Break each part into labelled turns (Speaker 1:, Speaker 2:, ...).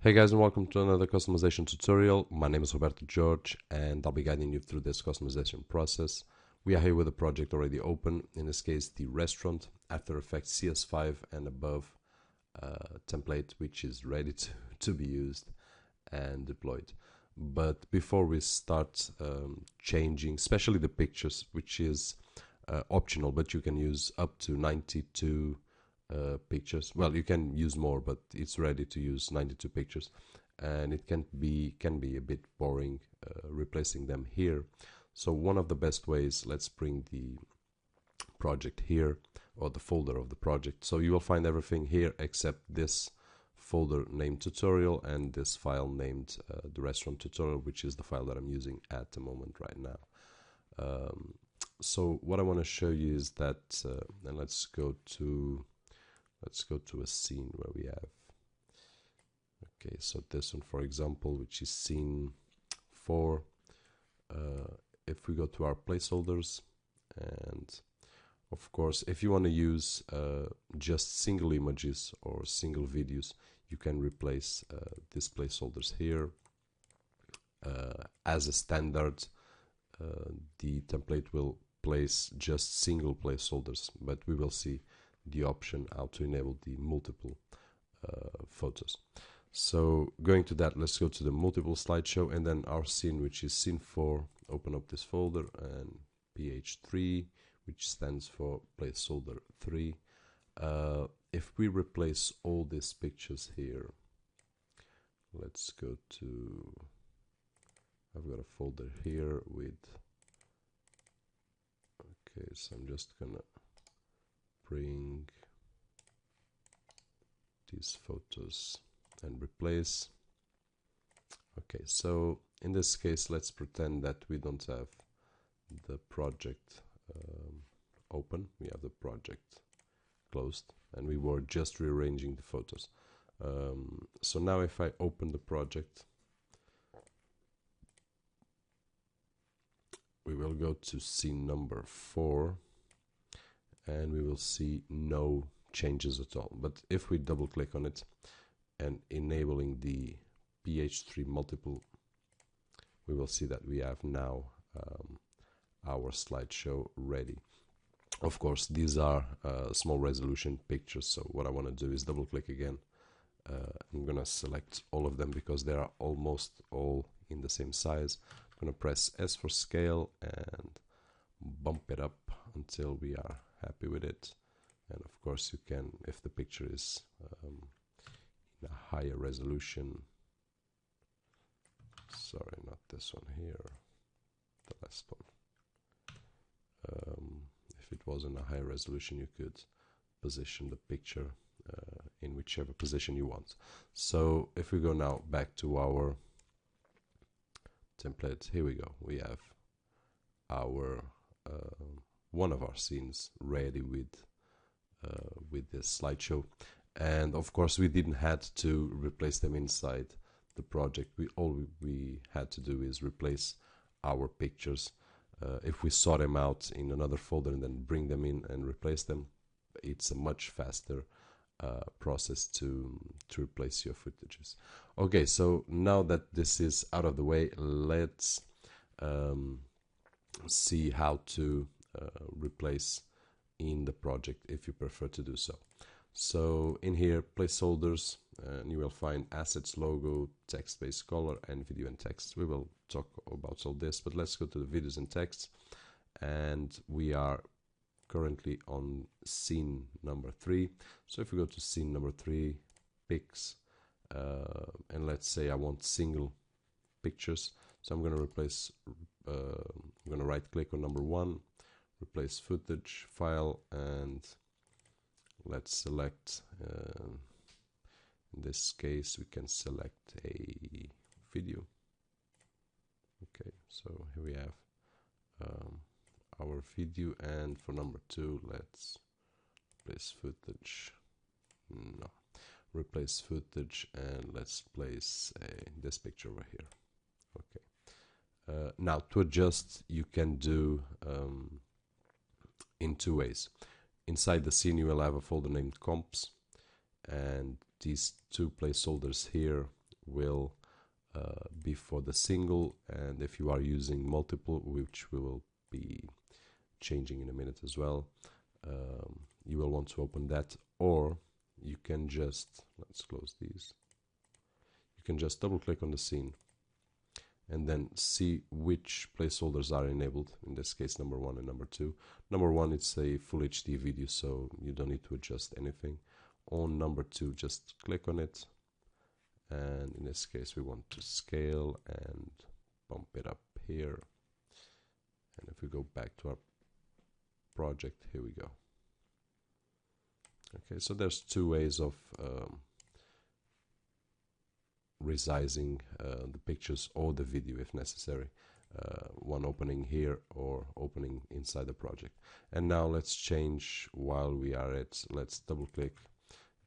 Speaker 1: Hey guys, and welcome to another customization tutorial. My name is Roberto George and I'll be guiding you through this customization process. We are here with a project already open, in this case the restaurant After Effects CS5 and above template, which is ready to be used and deployed. But before we start changing, especially the pictures, which is optional, but you can use up to 92 pictures. Well, you can use more, but it's ready to use 92 pictures, and it can be a bit boring replacing them here. So one of the best ways, let's bring the project here, or the folder of the project. So you will find everything here except this folder named tutorial and this file named the restaurant tutorial, which is the file that I'm using at the moment right now. So what I want to show you is that, and let's go to a scene where we have, okay, so this one, for example, which is scene 4. If we go to our placeholders, and of course, if you want to use just single images or single videos, you can replace these placeholders here. As a standard, the template will place just single placeholders, but we will see the option how to enable the multiple photos. So going to that, let's go to the multiple slideshow, and then our scene, which is scene 4, open up this folder, and ph3, which stands for placeholder 3. If we replace all these pictures here, let's go to, I've got a folder here with, okay, so I'm just gonna bring these photos and replace. Okay, so in this case, let's pretend that we don't have the project open. We have the project closed, and we were just rearranging the photos. So now if I open the project, we will go to scene number 4, and we will see no changes at all. But if we double click on it and enabling the ph3 multiple, we will see that we have now our slideshow ready. Of course, these are small resolution pictures, so what I want to do is double click again. I'm gonna select all of them because they are almost all in the same size. I'm gonna press S for scale and bump it up until we are happy with it. And of course, you can, if the picture is in a higher resolution, sorry, not this one here, the last one. If it was in a higher resolution, you could position the picture in whichever position you want. So if we go now back to our template, here we go. We have our one of our scenes ready with this slideshow, and of course we didn't had to replace them inside the project. All we had to do is replace our pictures. If we sort them out in another folder and then bring them in and replace them, it's a much faster process to replace your footages. Okay, so now that this is out of the way, let's see how to replace in the project if you prefer to do so. So in here, placeholders, and you will find assets, logo, text-based color, and video and text. We will talk about all this, but let's go to the videos and text, and we are currently on scene number 3. So if we go to scene number 3, pics, and let's say I want single pictures, so I'm going to replace, I'm going to right click on number 1, replace footage, file, and let's select, in this case we can select a video. Okay, so here we have our video, and for number 2, let's replace footage, no, replace footage, and let's place this picture over here. Okay, now to adjust, you can do in 2 ways. Inside the scene you will have a folder named comps, and these 2 placeholders here will be for the single, and if you are using multiple, which we will be changing in a minute as well, you will want to open that, or you can just, let's close these, you can just double click on the scene and then see which placeholders are enabled, in this case number 1 and number 2. Number 1, it's a full HD video, so you don't need to adjust anything. On number 2, just click on it, and in this case we want to scale and bump it up here. And if we go back to our project, here we go. Okay, so there's two ways of resizing the pictures or the video if necessary. One opening here or opening inside the project. And now let's change, while we are at, let's double click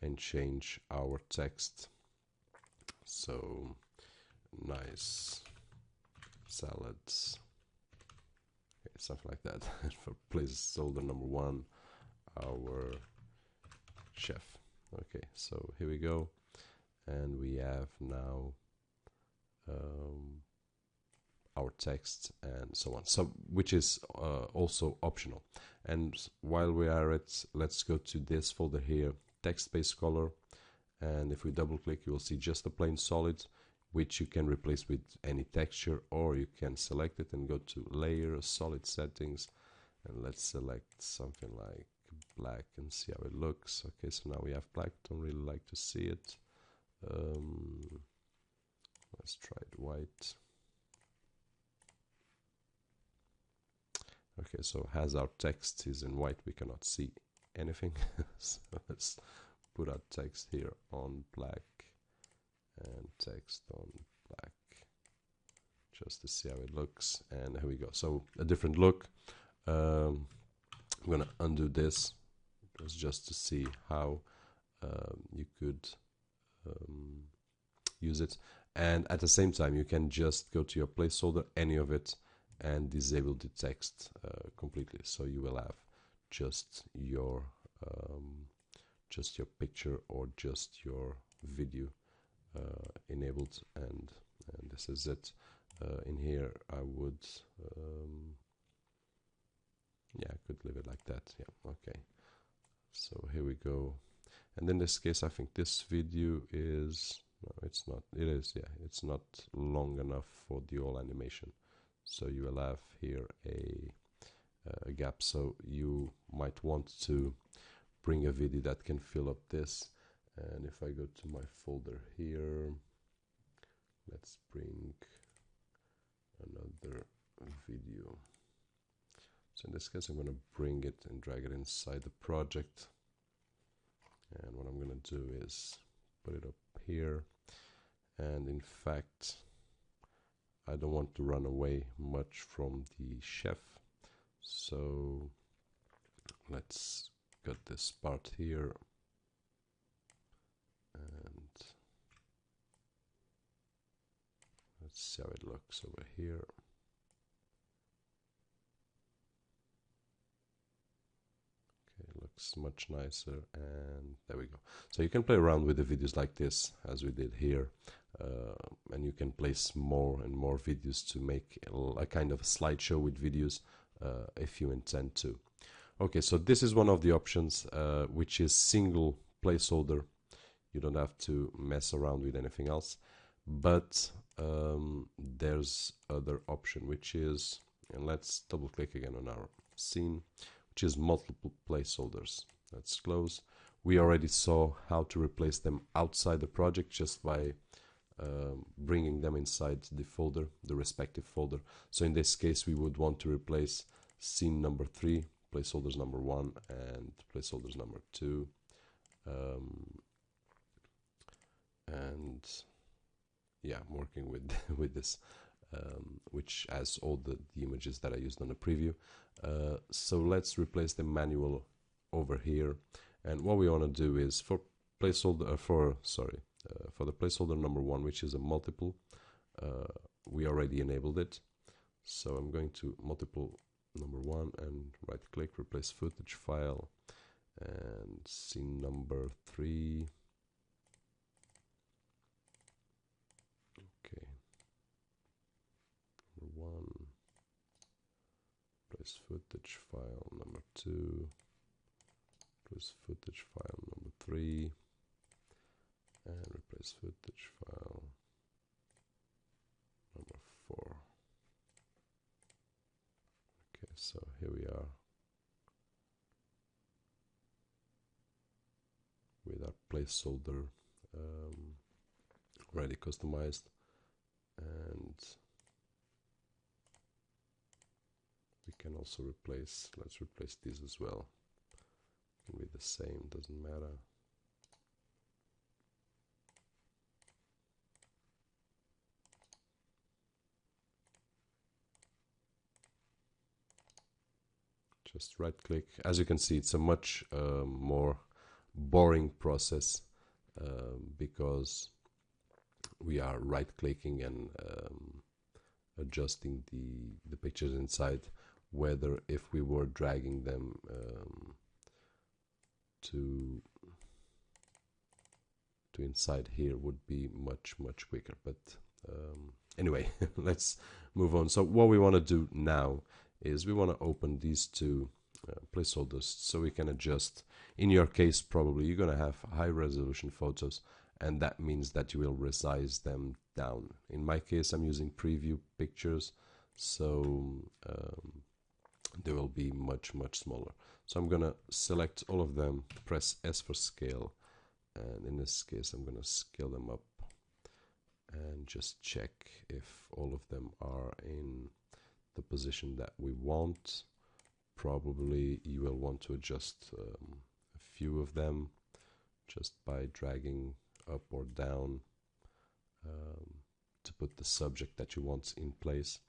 Speaker 1: and change our text. So, nice salads, okay, something like that. For placeholder number 1, our chef. Okay, so here we go, and we have now our text and so on, so which is also optional. And while we are at, let's go to this folder here, text-based color, and if we double click, you will see just a plain solid, which you can replace with any texture, or you can select it and go to layer, solid settings, and let's select something like black and see how it looks. Okay, so now we have black. Don't really like to see it. Let's try it white. Okay, so as our text is in white, we cannot see anything. So let's put our text here on black and text on black, just to see how it looks. And here we go. So a different look. I'm gonna undo this. It was just to see how you could use it. And at the same time, you can just go to your placeholder, any of it, and disable the text completely. So you will have just your picture or just your video enabled, and this is it. In here, I would, yeah, I could leave it like that. Yeah, okay. So here we go. And in this case, I think this video is, no, it's not. It is, yeah, it's not long enough for the whole animation. So you will have here a gap. So you might want to bring a video that can fill up this. And if I go to my folder here, let's bring another video. So in this case, I'm going to bring it and drag it inside the project. And what I'm going to do is put it up here. And in fact, I don't want to run away much from the chef. So let's cut this part here. And let's see how it looks over here. Looks much nicer, and there we go. So you can play around with the videos like this, as we did here, and you can place more and more videos to make a kind of a slideshow with videos if you intend to. Okay, so this is one of the options, which is single placeholder. You don't have to mess around with anything else, but there's other option, which is, and let's double click again on our scene, which is multiple placeholders. Let's close. We already saw how to replace them outside the project just by bringing them inside the folder, the respective folder. So in this case, we would want to replace scene number 3, placeholders number 1, and placeholders number 2. And yeah, I'm working with this. Which has all the images that I used on the preview. So let's replace the manual over here. And what we want to do is for placeholder for the placeholder number 1, which is a multiple, we already enabled it. So I'm going to multiple number 1 and right click, replace footage file, and scene number 3. replace footage file number 2, replace footage file number 3, and replace footage file number 4. Okay, so here we are with our placeholder already customized, and we can also replace, let's replace these as well. Can be the same, doesn't matter. Just right click. As you can see, it's a much more boring process because we are right clicking and adjusting the pictures inside, whether if we were dragging them to inside here would be much quicker. But anyway, let's move on. So what we want to do now is we want to open these two placeholders so we can adjust. In your case, probably you're going to have high resolution photos, and that means that you will resize them down. In my case, I'm using preview pictures, so they will be much smaller. So I'm going to select all of them, press S for scale, and in this case I'm going to scale them up and just check if all of them are in the position that we want. Probably you will want to adjust a few of them just by dragging up or down to put the subject that you want in place.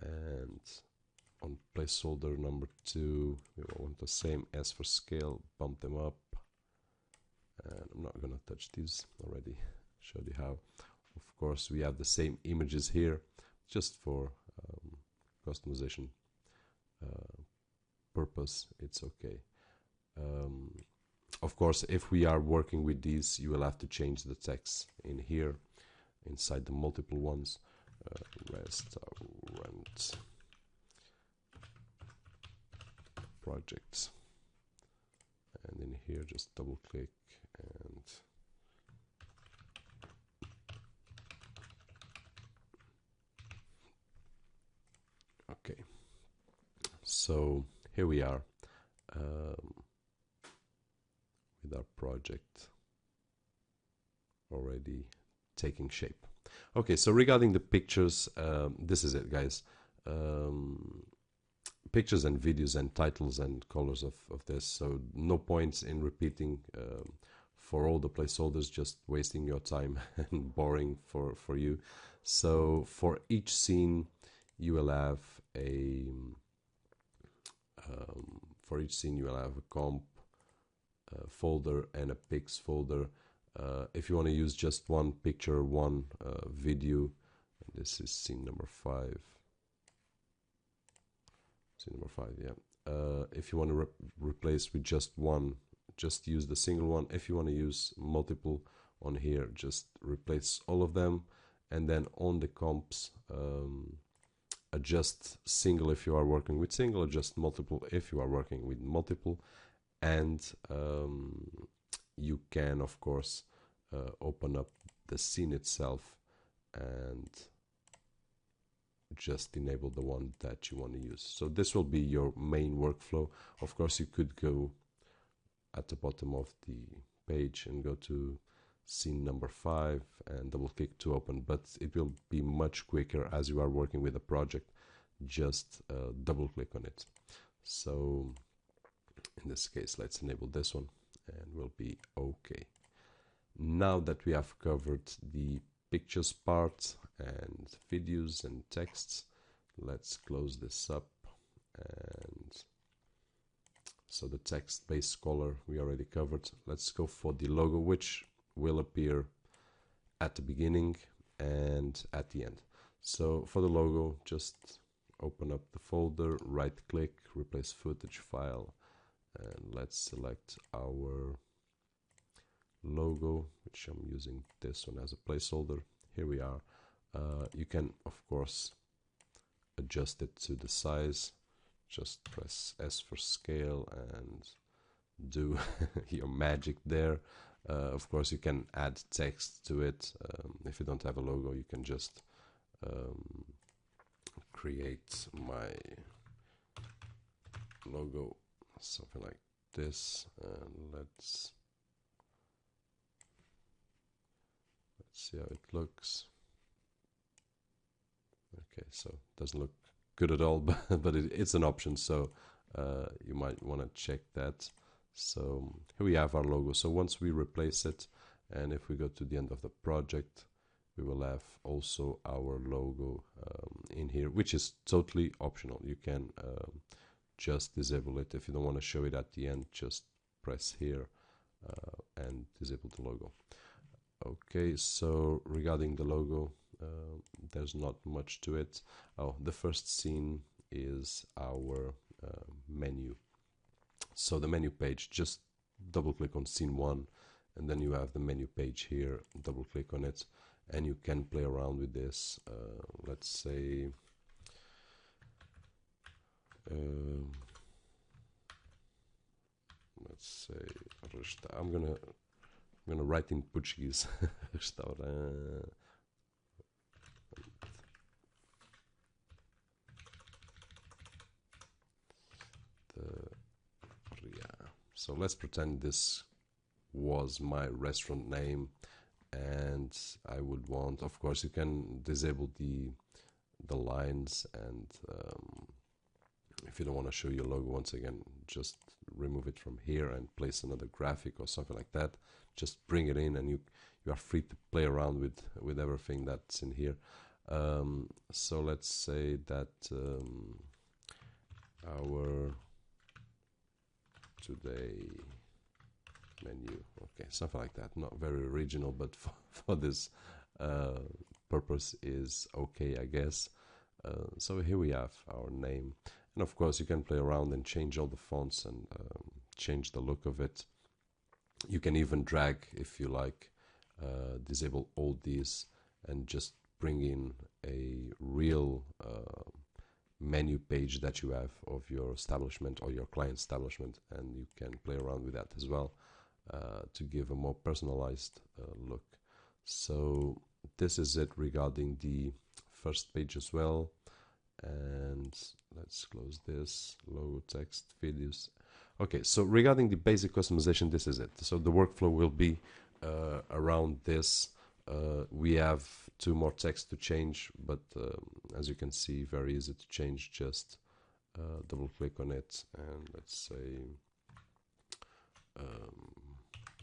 Speaker 1: And on placeholder number 2, we want the same as for scale, bump them up. And I'm not going to touch these, already showed you how. Of course, we have the same images here, just for customization purpose, it's okay. Of course, if we are working with these, you will have to change the text in here, inside the multiple ones. Restaurant projects, and in here just double click and okay. So here we are with our project already taking shape. Okay, so regarding the pictures, this is it, guys. Pictures and videos and titles and colors of this, so no points in repeating for all the placeholders, just wasting your time and boring for you. So for each scene you will have a comp folder and a pics folder. If you want to use just one picture, one video, this is scene number 5. Scene number 5, yeah. If you want to replace with just one, just use the single one. If you want to use multiple on here, just replace all of them, and then on the comps, adjust single if you are working with single, adjust multiple if you are working with multiple, and you can of course open up the scene itself and just enable the one that you want to use. So this will be your main workflow. Of course, you could go at the bottom of the page and go to scene number 5 and double click to open, but it will be much quicker as you are working with a project. Just double click on it. So in this case, let's enable this one and we'll be okay. Now that we have covered the pictures part and videos and texts, let's close this up. And so the text based color we already covered. Let's go for the logo, which will appear at the beginning and at the end. So for the logo, just open up the folder, right click, replace footage file, and let's select our logo, which I'm using this one as a placeholder. Here we are. You can of course adjust it to the size just press S for scale and do your magic there. Of course, you can add text to it. If you don't have a logo, you can just create my logo, something like this, and let's see how it looks. Okay, so it doesn't look good at all, but it's an option, so you might want to check that. So here we have our logo. So once we replace it, and if we go to the end of the project, we will have also our logo in here, which is totally optional. You can just disable it. If you don't want to show it at the end, just press here and disable the logo. Okay, so regarding the logo, there's not much to it. Oh, the first scene is our menu. So the menu page, just double click on scene 1, and then you have the menu page here. Double click on it, and you can play around with this. Let's say I'm gonna write in Portuguese. So let's pretend this was my restaurant name, and I would want, of course, you can disable the lines, and if you don't want to show your logo, once again, just remove it from here and place another graphic or something like that. Just bring it in, and you are free to play around with everything that's in here. So let's say that our today menu, okay, something like that. Not very original, but for this purpose is okay, I guess. So here we have our name, and of course you can play around and change all the fonts and change the look of it. You can even drag, if you like, disable all these and just bring in a real menu page that you have of your establishment or your client establishment, and you can play around with that as well to give a more personalized look. So this is it regarding the first page as well. And let's close this. Logo, text, videos. Okay, so regarding the basic customization, this is it. So the workflow will be around this. We have 2 more text to change, but as you can see, very easy to change. Just double click on it, and let's say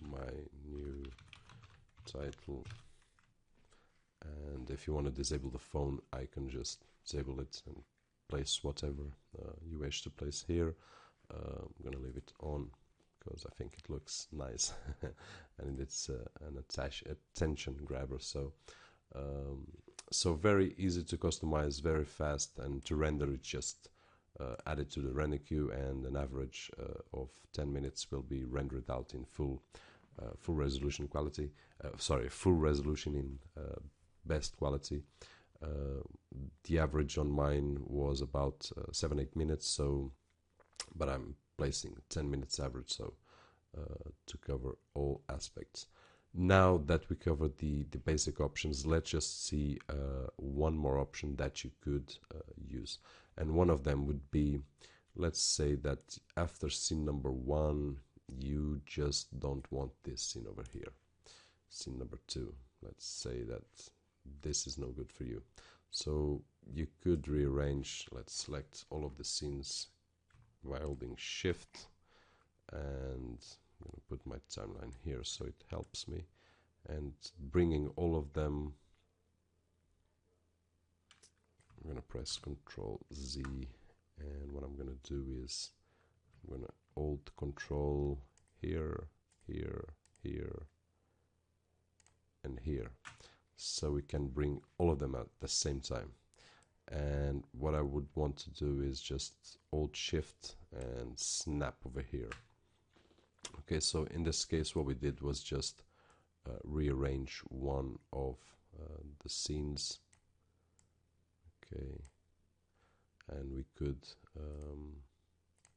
Speaker 1: my new title. And if you want to disable the phone icon, just disable it and place whatever you wish to place here. I'm going to leave it on because I think it looks nice and it's an attention grabber. So so very easy to customize, very fast, and to render it, just add it to the render queue, and an average of 10 minutes will be rendered out in full resolution quality. Full resolution in best quality. The average on mine was about 7-8 minutes, so but I'm placing 10 minutes average, so to cover all aspects. Now that we covered the basic options, let's just see one more option that you could use, and one of them would be, let's say that after scene number 1 you just don't want this scene over here. Scene number 2, let's say that this is no good for you, so you could rearrange. Let's select all of the scenes by holding shift, and I'm going to put my timeline here so it helps me, and bringing all of them, I'm going to press Ctrl Z, and what I'm going to do is I'm going to hold Control here, here, here, and here, so we can bring all of them at the same time. And what I would want to do is just hold shift and snap over here. Okay, so in this case what we did was just rearrange one of the scenes. Okay, and we could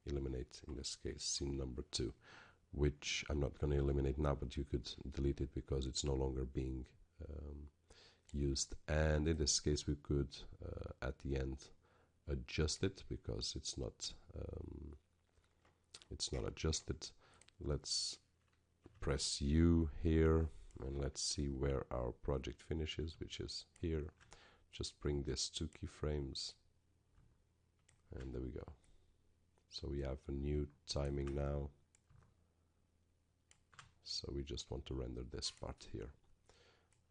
Speaker 1: eliminate, in this case, scene number 2, which I'm not going to eliminate now, but you could delete it because it's no longer being used. And in this case, we could at the end adjust it because it's not adjusted. Let's press U here and let's see where our project finishes, which is here. Just bring this 2 keyframes, and there we go. So we have a new timing now. So we just want to render this part here.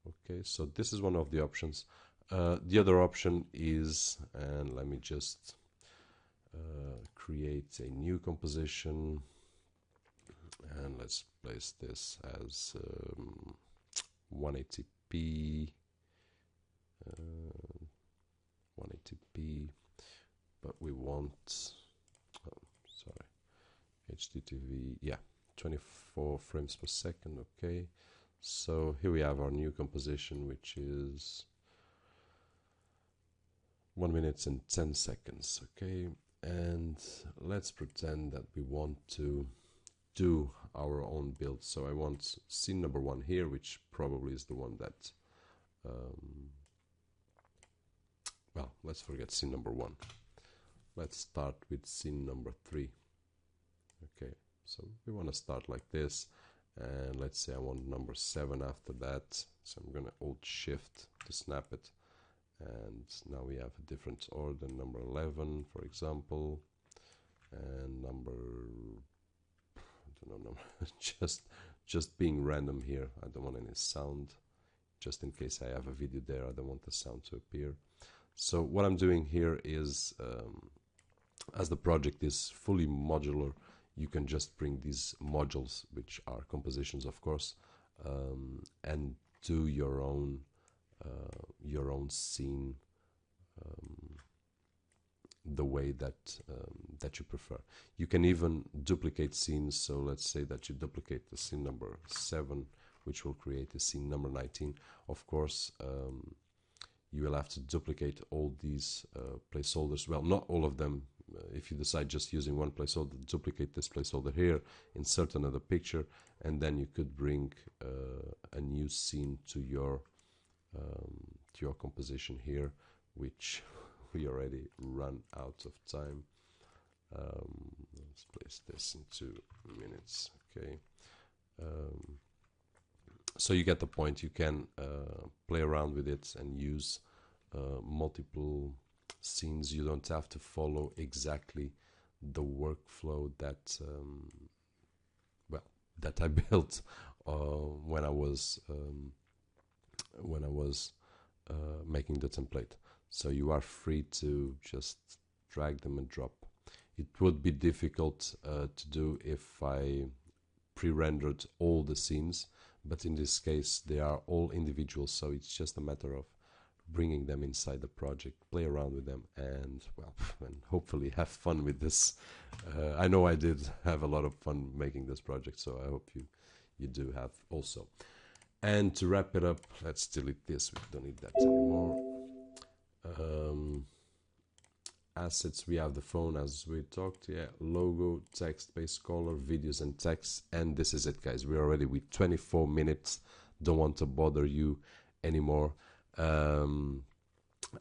Speaker 1: Okay, so this is one of the options. The other option is, and let me just create a new composition, and let's place this as 180p, 180p, but we want, HDTV, yeah, 24 frames per second. Okay, so here we have our new composition, which is 1 minute and 10 seconds. Okay, and let's pretend that we want to do our own build. So I want scene number 1 here, which probably is the one that well, let's forget scene number 1. Let's start with scene number 3. Okay, so we want to start like this, and let's say I want number 7 after that, so I'm gonna Alt-Shift to snap it, and now we have a different order, number 11 for example, and number, I don't know, number just being random here. I don't want any sound, just in case I have a video there, I don't want the sound to appear. So what I'm doing here is, as the project is fully modular, you can just bring these modules, which are compositions of course, and do your own scene the way that that you prefer. You can even duplicate scenes, so let's say that you duplicate the scene number 7, which will create a scene number 19. Of course, you will have to duplicate all these placeholders. Well, not all of them. If you decide just using one placeholder, duplicate this placeholder here, insert another picture, and then you could bring a new scene to your composition here, which we already run out of time. Let's place this in 2 minutes. Okay. So you get the point. You can play around with it and use multiple scenes. You don't have to follow exactly the workflow that well, that I built when I was making the template. So you are free to just drag them and drop. It would be difficult to do if I pre-rendered all the scenes, but in this case they are all individual, so it's just a matter of bringing them inside the project, play around with them, and well, and hopefully have fun with this. I know I did have a lot of fun making this project, so I hope you do have also. And to wrap it up, let's delete this, we don't need that anymore. Assets, we have the phone as we talked, yeah, logo, text, base color, videos and text, and this is it guys. We're already with 24 minutes, don't want to bother you anymore.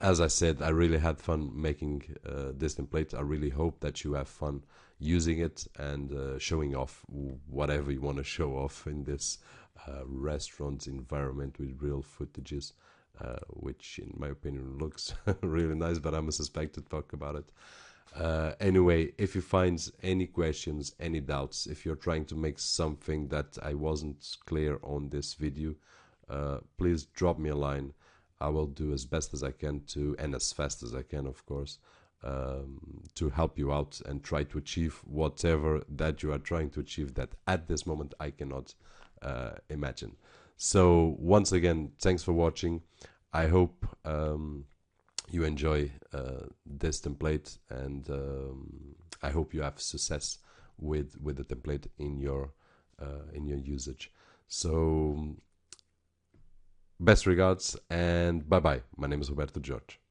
Speaker 1: As I said, I really had fun making this template. I really hope that you have fun using it and showing off whatever you want to show off in this restaurant environment with real footages, which in my opinion looks really nice, but I'm a suspect to talk about it. Anyway, if you find any questions, any doubts, if you're trying to make something that I wasn't clear on this video, please drop me a line. I will do as best as I can to, and as fast as I can, of course, to help you out and try to achieve whatever that you are trying to achieve that at this moment I cannot imagine. So once again, thanks for watching. I hope you enjoy this template, and I hope you have success with the template in your usage. So best regards and bye bye. My name is Roberto Jorge.